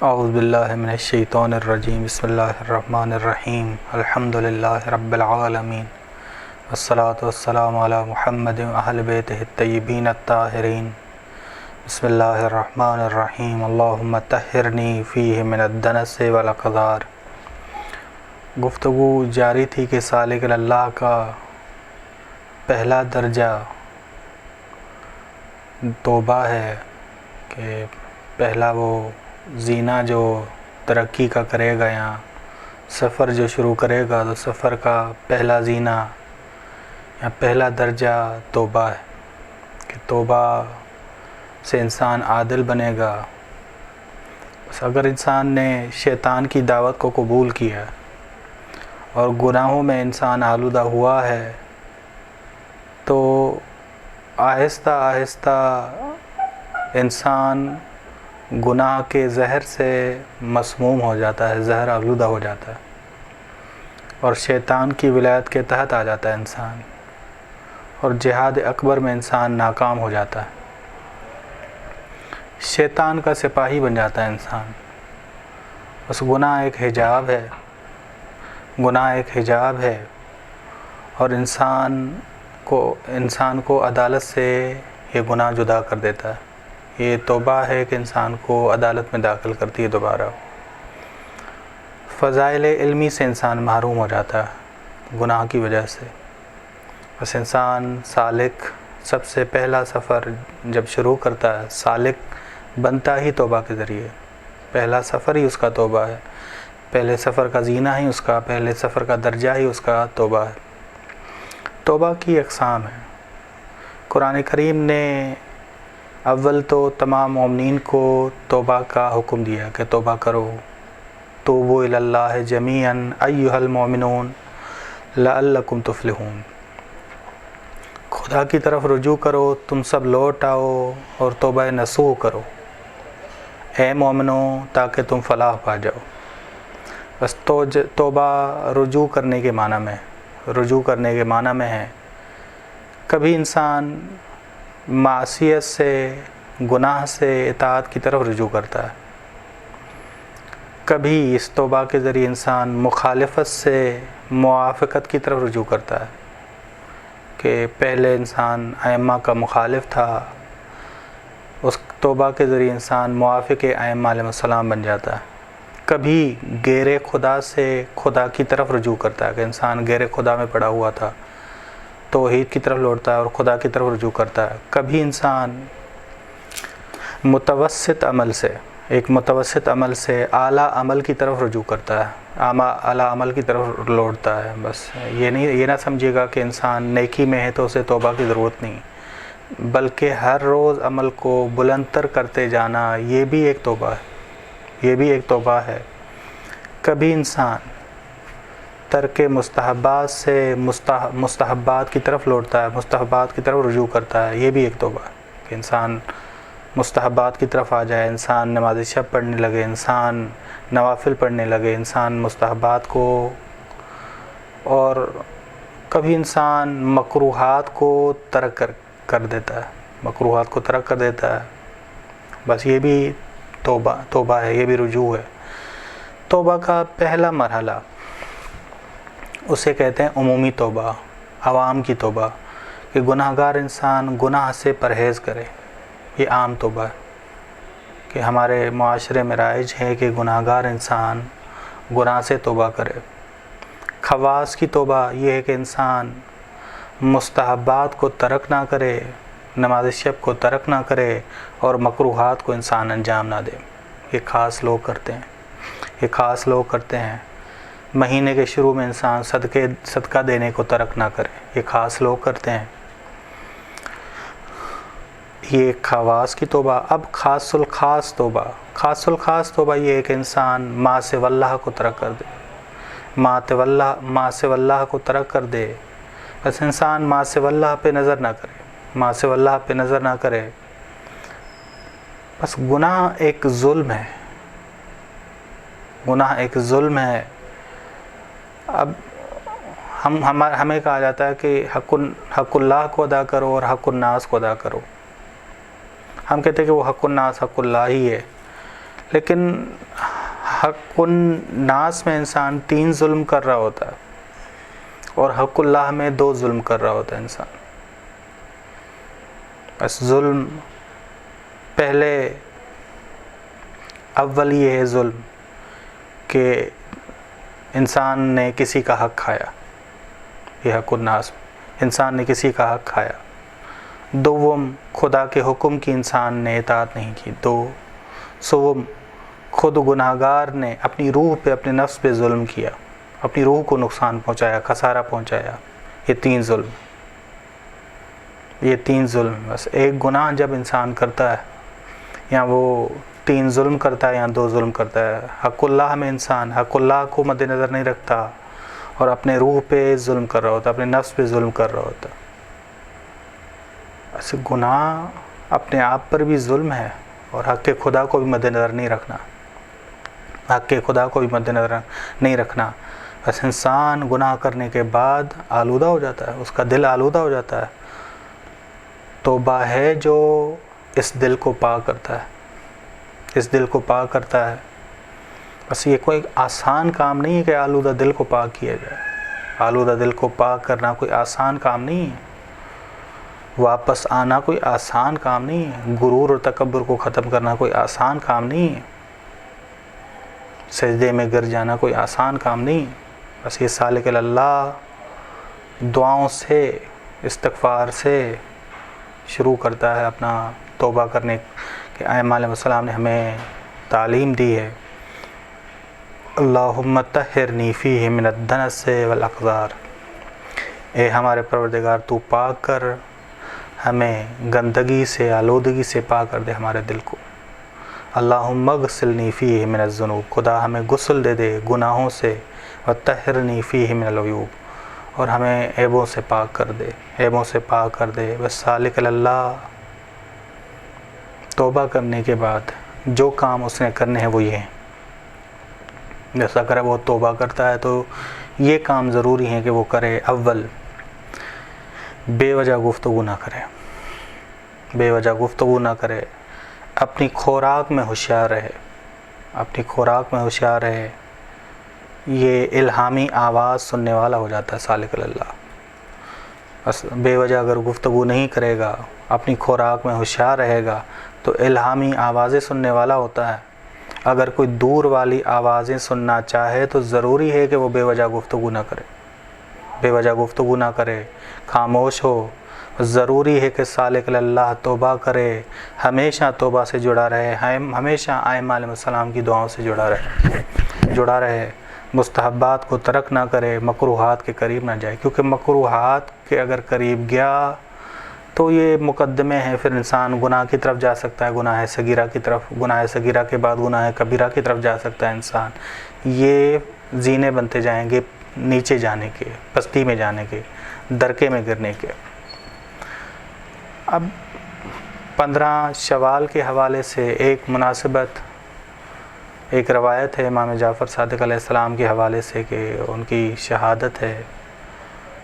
اعوذ باللہ من الشیطان الرجیم بسم اللہ الرحمن الرحیم الحمد للہ رب العالمین والصلاة والسلام علی محمد واہل بیتہ الطیبین الطاہرین بسم اللہ الرحمن الرحیم اللہم طہرنی فیہ من الدنس والاقذار۔ گفتگو جاری تھی کہ سالک اللہ کا پہلا درجہ توبہ ہے، کہ پہلا وہ زینہ جو ترقی کا کرے گا یا سفر جو شروع کرے گا تو سفر کا پہلا زینہ یا پہلا درجہ توبہ ہے، کہ توبہ سے انسان عادل بنے گا۔ بس اگر انسان نے شیطان کی دعوت کو قبول کیا اور گناہوں میں انسان آلودہ ہوا ہے تو آہستہ آہستہ انسان گناہ کے زہر سے مسموم ہو جاتا ہے، زہر آلودہ ہو جاتا ہے اور شیطان کی ولایت کے تحت آ جاتا ہے انسان، اور جہاد اکبر میں انسان ناکام ہو جاتا ہے، شیطان کا سپاہی بن جاتا ہے انسان۔ بس گناہ ایک حجاب ہے، گناہ ایک حجاب ہے اور انسان کو عدالت سے یہ گناہ جدا کر دیتا ہے۔ یہ توبہ ہے کہ انسان کو عدالت میں داخل کرتی ہے دوبارہ۔ فضائل علمی سے انسان محروم ہو جاتا ہے گناہ کی وجہ سے۔ بس انسان سالک سب سے پہلا سفر جب شروع کرتا ہے، سالک بنتا ہی توبہ کے ذریعے، پہلا سفر ہی اس کا توبہ ہے، پہلے سفر کا زینہ ہی اس کا، پہلے سفر کا درجہ ہی اس کا توبہ ہے۔ توبہ کی اقسام ہیں۔ قرآن کریم نے اول تو تمام مومنین کو توبہ کا حکم دیا کہ توبہ کرو، توبوا الی اللہ جمیعا ایھا المؤمنون لعلکم تفلحون، خدا کی طرف رجوع کرو، تم سب لوٹ آؤ اور توبہ نصوح کرو اے مومنوں تاکہ تم فلاح پا جاؤ۔ بس توبہ رجوع کرنے کے معنی میں، رجوع کرنے کے معنی میں ہے۔ کبھی انسان معصیت سے، گناہ سے اطاعت کی طرف رجوع کرتا ہے، کبھی اس توبہ کے ذریعے انسان مخالفت سے موافقت کی طرف رجوع کرتا ہے، کہ پہلے انسان ائمہ کا مخالف تھا، اس توبہ کے ذریعے انسان موافق ائمہ علیہ السلام بن جاتا ہے۔ کبھی غیر خدا سے خدا کی طرف رجوع کرتا ہے، کہ انسان غیر خدا میں پڑا ہوا تھا، توحید کی طرف لوٹتا ہے اور خدا کی طرف رجوع کرتا ہے۔ کبھی انسان متوسط عمل سے، ایک متوسط عمل سے اعلیٰ عمل کی طرف رجوع کرتا ہے، اعلیٰ عمل کی طرف لوٹتا ہے۔ بس یہ نہ سمجھے گا کہ انسان نیکی میں ہے تو اسے توبہ کی ضرورت نہیں، بلکہ ہر روز عمل کو بلند تر کرتے جانا، یہ بھی ایک توبہ ہے، یہ بھی ایک توبہ ہے۔ کبھی انسان ترک مستحبات سے مستحبات کی طرف لوٹتا ہے، مستحبات کی طرف رجوع کرتا ہے، یہ بھی ایک توبہ ہے، کہ انسان مستحبات کی طرف آ جائے، انسان نماز شب پڑھنے لگے، انسان نوافل پڑھنے لگے، انسان مستحبات کو، اور کبھی انسان مکروہات کو ترک کر دیتا ہے، مکروہات کو ترک کر دیتا ہے۔ بس یہ بھی توبہ ہے، یہ بھی رجوع ہے۔ توبہ کا پہلا مرحلہ اسے کہتے ہیں عمومی توبہ، عوام کی توبہ، کہ گناہ گار انسان گناہ سے پرہیز کرے، یہ عام توبہ ہے، کہ ہمارے معاشرے میں رائج ہے کہ گناہ گار انسان گناہ سے توبہ کرے۔ خواص کی توبہ یہ ہے کہ انسان مستحبات کو ترک نہ کرے، نماز شب کو ترک نہ کرے اور مکروہات کو انسان انجام نہ دے۔ یہ خاص لوگ کرتے ہیں، یہ خاص لوگ کرتے ہیں۔ مہینے کے شروع میں انسان صدقہ دینے کو ترک نہ کرے، یہ خاص لوگ کرتے ہیں۔ یہ خواص کی توبہ۔ اب خاص الخاص توبہ، خاص الخاص توبہ یہ ہے کہ انسان ما سوی اللہ کو ترک کر دے، ما سوی اللہ کو ترک کر دے۔ بس انسان ما سوی اللہ پہ نظر نہ کرے، ما سوی اللہ پہ نظر نہ کرے۔ بس گناہ ایک ظلم ہے، گناہ ایک ظلم ہے۔ اب ہمیں کہا جاتا ہے کہ حق اللہ کو ادا کرو اور حق الناس کو ادا کرو۔ ہم کہتے ہیں کہ وہ حق الناس حق اللہ ہی ہے، لیکن حق الناس میں انسان 3 ظلم کر رہا ہوتا ہے اور حق اللہ میں 2 ظلم کر رہا ہوتا ہے انسان. بس ظلم پہلے اول یہ ہے ظلم کہ انسان نے کسی کا حق کھایا، یہ حق الناس، انسان نے کسی کا حق کھایا. دوم خدا کے حکم کی انسان نے اطاعت نہیں کی. سوم خود گناہگار نے اپنی روح پہ، اپنے نفس پہ ظلم کیا، اپنی روح کو نقصان پہنچایا، خسارہ پہنچایا. یہ 3 ظلم، یہ 3 ظلم. بس ایک گناہ جب انسان کرتا ہے، یا وہ 3 ظلم کرتا ہے یا 2 ظلم کرتا ہے. حق اللہ میں انسان حق اللہ کو مد نظر نہیں رکھتا اور اپنے روح پہ ظلم کر رہا ہوتا، اپنے نفس پہ ظلم کر رہا ہوتا. ایسے گناہ اپنے آپ پر بھی ظلم ہے اور حق خدا کو بھی مد نظر نہیں رکھنا، حق خدا کو بھی مد نظر نہیں رکھنا. بس انسان گناہ کرنے کے بعد آلودہ ہو جاتا ہے، اس کا دل آلودہ ہو جاتا ہے. توبہ ہے جو اس دل کو پاک کرتا ہے، اس دل کو پاک کرتا ہے. بس یہ کوئی آسان کام نہیں ہے کہ آلودہ دل کو پاک کیا جائے. آلودہ دل کو پاک کرنا کوئی آسان کام نہیں ہے، واپس آنا کوئی آسان کام نہیں ہے، غرور اور تکبر کو ختم کرنا کوئی آسان کام نہیں ہے، سجدے میں گر جانا کوئی آسان کام نہیں. بس یہ سالک اللہ دعاؤں سے، استغفار سے شروع کرتا ہے اپنا توبہ کرنے کہ ائمہ علیہ السلام نے ہمیں تعلیم دی ہے. اللہم طہرنی فیہ من الدنس والاقذار، اے ہمارے پروردگار تو پاک کر ہمیں گندگی سے، آلودگی سے پاک کر دے ہمارے دل کو. اللہم اغسلنی فیہ من الذنوب، خدا ہمیں غسل دے دے گناہوں سے. وطہرنی فیہ من العیوب، اور ہمیں عیبوں سے پاک کر دے، عیبوں سے پاک کر دے. بس سالک اللہ توبہ کرنے کے بعد جو کام اس نے کرنے ہیں وہ یہ ہیں. جیسا کرے وہ توبہ کرتا ہے تو یہ کام ضروری ہے کہ وہ کرے. اول بے وجہ گفتگو نہ کرے، بے وجہ گفتگو نہ کرے. اپنی خوراک میں ہوشیار رہے، اپنی خوراک میں ہوشیار رہے. یہ الہامی آواز سننے والا ہو جاتا ہے سالک اللہ. بس بے وجہ اگر گفتگو نہیں کرے گا، اپنی خوراک میں ہوشیار رہے گا تو الہامی آوازیں سننے والا ہوتا ہے. اگر کوئی دور والی آوازیں سننا چاہے تو ضروری ہے کہ وہ بے وجہ گفتگو نہ کرے، بے وجہ گفتگو نہ کرے، خاموش ہو. ضروری ہے کہ سالک اللہ توبہ کرے، ہمیشہ توبہ سے جڑا رہے، ہمیشہ ائمہ علیہ السلام کی دعاؤں سے جڑا رہے. مستحبات کو ترک نہ کرے، مکروہات کے قریب نہ جائے، کیونکہ مکروہات کے اگر قریب گیا تو یہ مقدمے ہیں، پھر انسان گناہ کی طرف جا سکتا ہے، گناہ صغیرہ کی طرف، گناہ صغیرہ کے بعد گناہ کبیرہ کی طرف جا سکتا ہے انسان. یہ زینے بنتے جائیں گے نیچے جانے کے، پستی میں جانے کے، درکے میں گرنے کے. اب 15 شوال کے حوالے سے ایک مناسبت، ایک روایت ہے امام جعفر صادق علیہ السلام کے حوالے سے کہ ان کی شہادت ہے.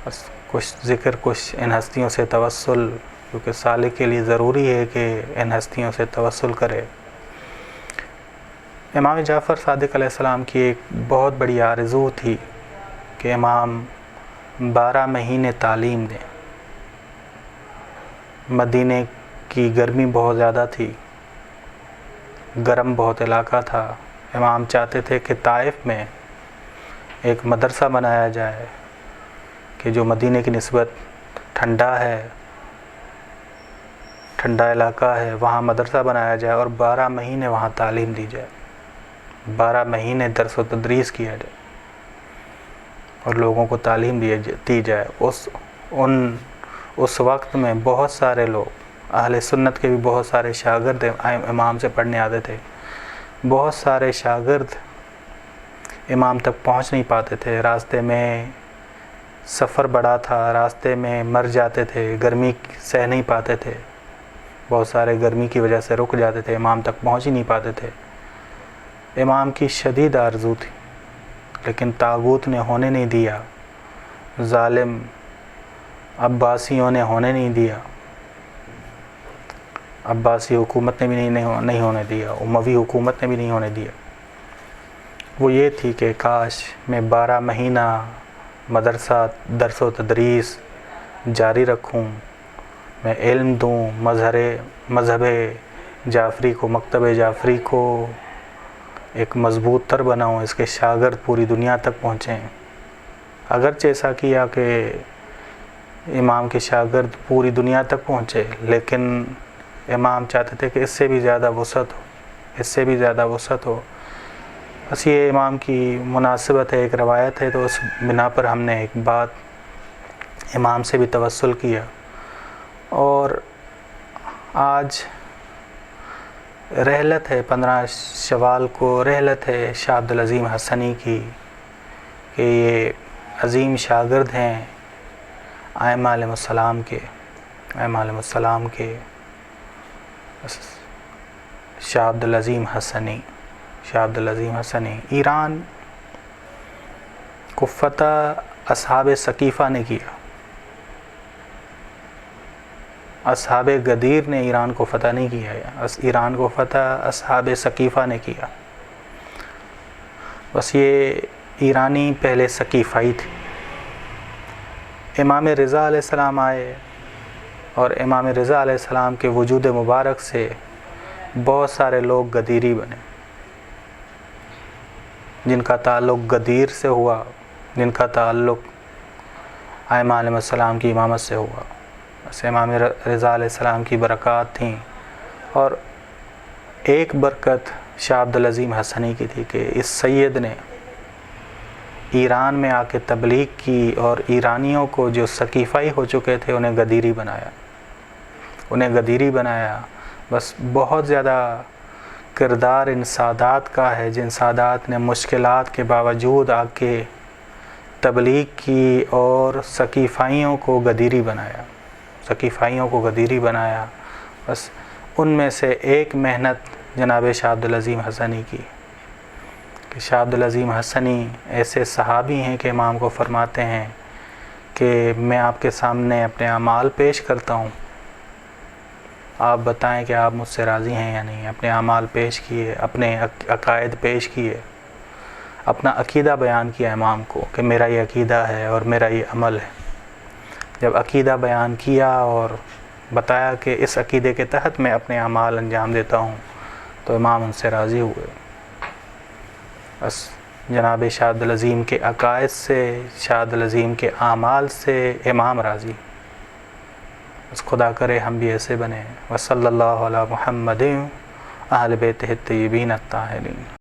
بس کچھ ذکر، کچھ ان ہستیوں سے توسل، کیونکہ سالک کے لیے ضروری ہے کہ ان ہستیوں سے توسل کرے. امام جعفر صادق علیہ السلام کی ایک بہت بڑی آرزو تھی کہ امام 12 مہینے تعلیم دیں. مدینے کی گرمی بہت زیادہ تھی، گرم بہت علاقہ تھا. امام چاہتے تھے کہ طائف میں ایک مدرسہ بنایا جائے کہ جو مدینے کی نسبت ٹھنڈا ہے، ٹھنڈا علاقہ ہے، وہاں مدرسہ بنایا جائے اور 12 مہینے وہاں تعلیم دی جائے، 12 مہینے درس و تدریس کیا جائے اور لوگوں کو تعلیم دی جائے. اس وقت میں بہت سارے لوگ، اہل سنت کے بھی بہت سارے شاگرد امام سے پڑھنے آتے تھے. بہت سارے شاگرد امام تک پہنچ نہیں پاتے تھے، راستے میں سفر بڑا تھا، راستے میں مر جاتے تھے، گرمی سہ نہیں پاتے تھے، بہت سارے گرمی کی وجہ سے رک جاتے تھے، امام تک پہنچ ہی نہیں پاتے تھے. امام کی شدید آرزو تھی لیکن طاغوت نے ہونے نہیں دیا، ظالم عباسیوں نے ہونے نہیں دیا. عباسی حکومت نے بھی نہیں ہونے دیا، اموی حکومت نے بھی نہیں ہونے دیا، وہ یہ تھی کہ کاش میں 12 مہینہ مدرسہ درس و تدریس جاری رکھوں، میں علم دوں، مذہب جعفری کو، مکتب جعفری کو ایک مضبوط تر بناؤں، اس کے شاگرد پوری دنیا تک پہنچیں۔ اگرچہ ایسا کیا کہ امام کے شاگرد پوری دنیا تک پہنچے، لیکن امام چاہتے تھے کہ اس سے بھی زیادہ وسعت ہو، بس یہ امام کی مناسبت ہے، ایک روایت ہے، تو اس بنا پر ہم نے ایک بات امام سے بھی توسل کیا۔ اور آج رحلت ہے، 15 شوال کو رحلت ہے شاہ عبدالعظیم حسنی کی، کہ یہ عظیم شاگرد ہیں ائمہ علیہ السلام کے شاہ عبدالعظیم حسنی۔ ایران کو فتح اصحاب ثقیفہ نے کیا، اصحاب غدیر نے ایران کو فتح نہیں کیا، ایران کو فتح اصحاب ثقیفہ نے کیا۔ بس یہ ایرانی پہلے ثقیفائی تھے۔ امام رضا علیہ السلام آئے، اور امام رضا علیہ السلام کے وجود مبارک سے بہت سارے لوگ غدیری بنے، جن کا تعلق غدیر سے ہوا، جن کا تعلق ائمہ علیہ السلام کی امامت سے ہوا۔ بس امام رضا علیہ السلام کی برکات تھیں، اور ایک برکت شاہ عبدالعظیم حسنی کی تھی کہ اس سید نے ایران میں آ کے تبلیغ کی، اور ایرانیوں کو جو ثقیفائی ہو چکے تھے انہیں غدیری بنایا۔ بس بہت زیادہ کردار ان سادات کا ہے، جن سادات نے مشکلات کے باوجود آ کے تبلیغ کی اور ثقیفائیوں کو غدیری بنایا۔ بس ان میں سے ایک محنت جناب شاہ عبدالعظیم حسنی کی، کہ شاہ عبدالعظیم حسنی ایسے صحابی ہیں کہ امام کو فرماتے ہیں کہ میں آپ کے سامنے اپنے اعمال پیش کرتا ہوں، آپ بتائیں کہ آپ مجھ سے راضی ہیں یا نہیں۔ اپنے اعمال پیش کیے، اپنے عقائد پیش کیے، اپنا عقیدہ بیان کیا امام کو کہ میرا یہ عقیدہ ہے اور میرا یہ عمل ہے۔ جب عقیدہ بیان کیا اور بتایا کہ اس عقیدے کے تحت میں اپنے اعمال انجام دیتا ہوں، تو امام ان سے راضی ہوئے۔ بس جناب شاہ عبدالعظیم کے عقائد سے، شاہ عبدالعظیم کے اعمال سے امام راضی۔ بس خدا کرے ہم بھی ایسے بنیں۔ وصلی اللہ علی محمد اہل بیتہ الطیبین الطاہرین۔